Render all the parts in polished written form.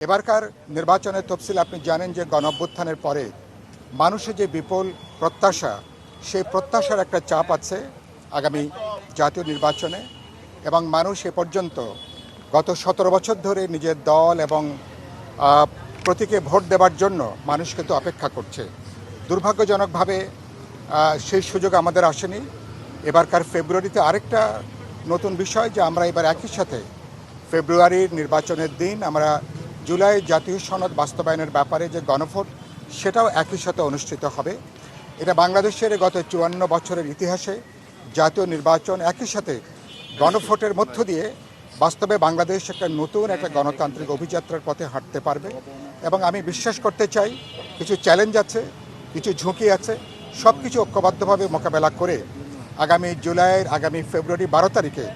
এবারকার নির্বাচনের তফসিল আপনি জানেন যে গণঅভ্যুত্থানের পরে মানুষের যে বিপুল প্রত্যাশা সেই প্রত্যাশার একটা চাপ আছে আগামী জাতীয় নির্বাচনে এবং মানুষ এ পর্যন্ত গত 17 বছর ধরে নিজের দল এবং প্রতীকে ভোট দেওয়ার জন্য মানুষ কিন্তু অপেক্ষা করছে। দুর্ভাগ্যজনকভাবে সেই সুযোগ আমাদের আসেনি। এবারকার ফেব্রুয়ারিতে আরেকটা নতুন বিষয় যে আমরা এবার একই সাথে ফেব্রুয়ারির নির্বাচনের দিন আমরা জুলাই জাতীয় সনদ বাস্তবায়নের ব্যাপারে যে গণভোট সেটাও একই সাথে অনুষ্ঠিত হবে। এটা বাংলাদেশের গত 54 বছরের ইতিহাসে জাতীয় নির্বাচন একই সাথে গণভোটের মধ্য দিয়ে বাস্তবে বাংলাদেশ একটা নতুন একটা গণতান্ত্রিক অভিযাত্রার পথে হাঁটতে পারবে এবং আমি বিশ্বাস করতে চাই কিছু চ্যালেঞ্জ আছে, কিছু ঝুঁকি আছে, সব কিছু ঐক্যবদ্ধভাবে মোকাবেলা করে আগামী ফেব্রুয়ারি 12 তারিখে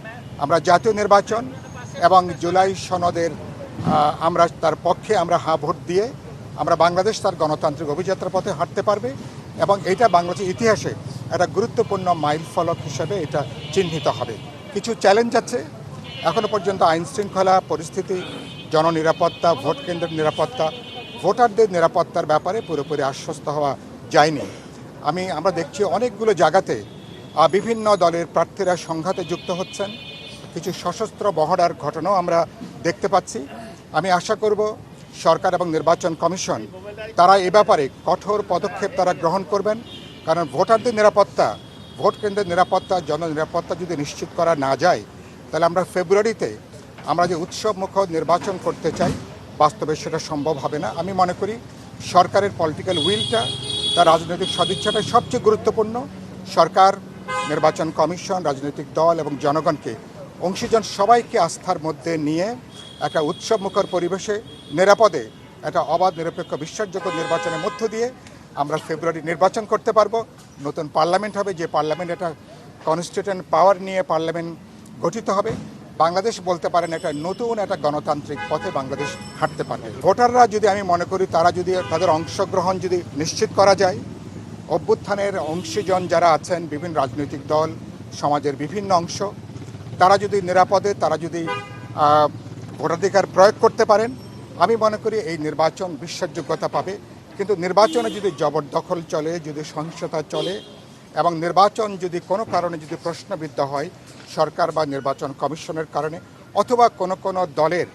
আমরা জাতীয় নির্বাচন এবং জুলাই সনদের আমরা তার পক্ষে আমরা হ্যাঁ ভোট দিয়ে আমরা বাংলাদেশ তার গণতান্ত্রিক অভিযাত্রার পথে হাঁটতে পারবে এবং এটা বাংলাদেশের ইতিহাসে একটা গুরুত্বপূর্ণ মাইল ফলক হিসেবে এটা চিহ্নিত হবে। কিছু চ্যালেঞ্জ আছে, এখনও পর্যন্ত আইন শৃঙ্খলা পরিস্থিতি, জননিরাপত্তা, ভোট কেন্দ্রের নিরাপত্তা, ভোটারদের নিরাপত্তার ব্যাপারে পুরোপুরি আশ্বস্ত হওয়া যায়নি। আমরা দেখছি অনেকগুলো জায়গাতে বিভিন্ন দলের প্রার্থীরা সংঘাতে যুক্ত হচ্ছেন, কিছু সশস্ত্র মহড়ার ঘটনাও আমরা দেখতে পাচ্ছি। আমি আশা করব সরকার এবং নির্বাচন কমিশন তারা এ ব্যাপারে কঠোর পদক্ষেপ তারা গ্রহণ করবেন, কারণ ভোটারদের নিরাপত্তা, ভোট কেন্দ্রের নিরাপত্তা, জননিরাপত্তা যদি নিশ্চিত করা না যায় তাহলে আমরা ফেব্রুয়ারিতে আমরা যে উৎসবমুখর নির্বাচন করতে চাই বাস্তবে সেটা সম্ভব হবে না। আমি মনে করি সরকারের পলিটিক্যাল উইলটা, তার রাজনৈতিক সদিচ্ছাটা সবচেয়ে গুরুত্বপূর্ণ। সরকার, নির্বাচন কমিশন, রাজনৈতিক দল এবং জনগণকে অংশীজন সবাইকে আস্থার মধ্যে নিয়ে একটা উৎসবমুখর পরিবেশে নিরাপদে একটা অবাধ নিরপেক্ষ বিশ্বাসযোগ্য নির্বাচনের মধ্য দিয়ে আমরা ফেব্রুয়ারি নির্বাচন করতে পারবো। নতুন পার্লামেন্ট হবে, যে পার্লামেন্ট একটা কনস্টিটিউয়েন্ট পাওয়ার নিয়ে পার্লামেন্ট গঠিত হবে। বাংলাদেশ বলতে পারেন একটা নতুন একটা গণতান্ত্রিক পথে বাংলাদেশ হাঁটতে পারবে। ভোটাররা যদি, আমি মনে করি তারা যদি তাদের অংশগ্রহণ যদি নিশ্চিত করা যায়, অভ্যুত্থানের অংশীজন যারা আছেন বিভিন্ন রাজনৈতিক দল, সমাজের বিভিন্ন অংশ, তারা যদি নিরাপদে তারা যদি ভোটাধিকার প্রয়োগ করতে পারেন, আমি মনে করি এই নির্বাচন বিশ্বাসযোগ্যতা পাবে। কিন্তু নির্বাচনে যদি জবরদখল চলে, যদি সহিংসতা চলে এবং নির্বাচন যদি কোনো কারণে যদি প্রশ্নবিদ্ধ হয় সরকার বা নির্বাচন কমিশনের কারণে অথবা কোনো দলের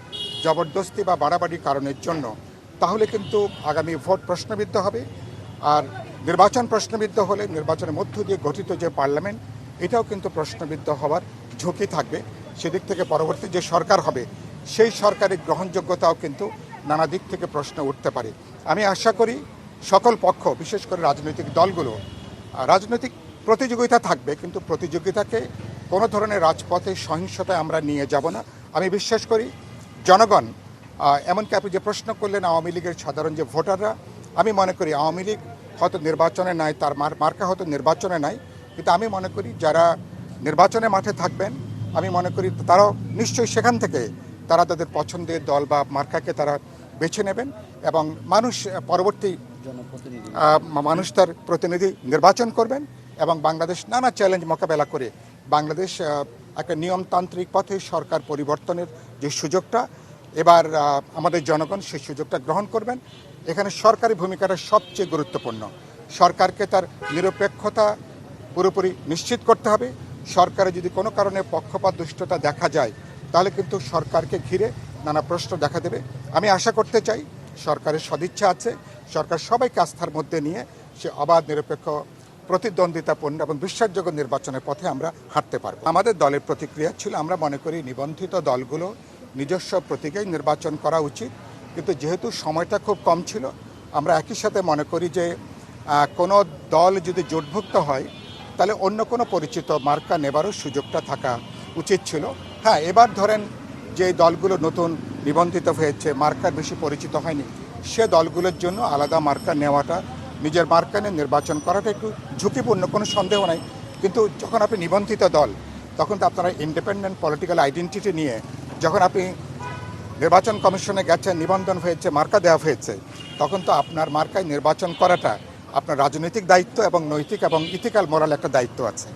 জবরদস্তি বা বাড়াবাড়ি কারণের জন্য, তাহলে কিন্তু আগামী ভোট প্রশ্নবিদ্ধ হবে। আর নির্বাচন প্রশ্নবিদ্ধ হলে নির্বাচনের মধ্য দিয়ে গঠিত যে পার্লামেন্ট এটাও কিন্তু প্রশ্নবিদ্ধ হওয়ার ঝুঁকি থাকবে। সেদিক থেকে পরবর্তী যে সরকার হবে সেই সরকারের গ্রহণযোগ্যতাও কিন্তু নানা দিক থেকে প্রশ্ন উঠতে পারে। আমি আশা করি সকল পক্ষ, বিশেষ করে রাজনৈতিক দলগুলো, রাজনৈতিক প্রতিযোগিতা থাকবে কিন্তু প্রতিযোগিতাকে কোনো ধরনের রাজপথে সহিংসতায় আমরা নিয়ে যাব না। আমি বিশ্বাস করি জনগণ, এমনকি আপনি যে প্রশ্ন করলেন আওয়ামী লীগের সাধারণ যে ভোটাররা, আমি মনে করি আওয়ামী লীগ হয়তো নির্বাচনে নাই, তার মার্কা হয়তো নির্বাচনে নাই, কিন্তু আমি মনে করি যারা নির্বাচনে মাঠে থাকবেন আমি মনে করি তারাও নিশ্চয়ই সেখান থেকে তারা তাদের পছন্দের দল বা মার্কাকে তারা বেছে নেবেন এবং পরবর্তী মানুষ তার প্রতিনিধি নির্বাচন করবেন এবং বাংলাদেশ নানা চ্যালেঞ্জ মোকাবেলা করে বাংলাদেশ একটা নিয়মতান্ত্রিক পথে সরকার পরিবর্তনের যে সুযোগটা এবার আমাদের জনগণ সেই সুযোগটা গ্রহণ করবেন। এখানে সরকারি ভূমিকাটা সবচেয়ে গুরুত্বপূর্ণ। সরকারকে তার নিরপেক্ষতা পুরোপুরি নিশ্চিত করতে হবে। সরকারে যদি কোনো কারণে পক্ষপাত দুষ্টতা দেখা যায় তাহলে কিন্তু সরকারকে ঘিরে নানা প্রশ্ন দেখা দেবে। আমি আশা করতে চাই সরকারের সদিচ্ছা আছে, সরকার সবাইকে আস্থার মধ্যে নিয়ে সে অবাধ নিরপেক্ষ প্রতিদ্বন্দ্বিতাপূর্ণ এবং বিশ্বাসযোগ্য নির্বাচনের পথে আমরা হাঁটতে পারব। আমাদের দলের প্রতিক্রিয়া ছিল, আমরা মনে করি নিবন্ধিত দলগুলো নিজস্ব প্রতীকেই নির্বাচন করা উচিত, কিন্তু যেহেতু সময়টা খুব কম ছিল আমরা একই সাথে মনে করি যে কোনো দল যদি জোটভুক্ত হয় তাহলে অন্য কোনো পরিচিত মার্কা নেবারও সুযোগটা থাকা উচিত ছিল। হ্যাঁ, এবার ধরেন যে দলগুলো নতুন নিবন্ধিত হয়েছে, মার্কার বেশি পরিচিত হয়নি, সে দলগুলোর জন্য আলাদা মার্কা নেওয়াটা, নিজের মার্কা নিয়ে নির্বাচন করাটা একটু ঝুঁকিপূর্ণ, কোনো সন্দেহ নাই। কিন্তু যখন আপনি নিবন্ধিত দল তখন তো আপনারা ইন্ডিপেন্ডেন্ট পলিটিক্যাল আইডেন্টিটি নিয়ে যখন আপনি নির্বাচন কমিশনে গেছেন, নিবন্ধন হয়েছে, মার্কা দেওয়া হয়েছে, তখন তো আপনার মার্কায় নির্বাচন করাটা আপনার রাজনৈতিক দায়িত্ব এবং নৈতিক এবং ইথিক্যাল মোরাল একটা দায়িত্ব আছে।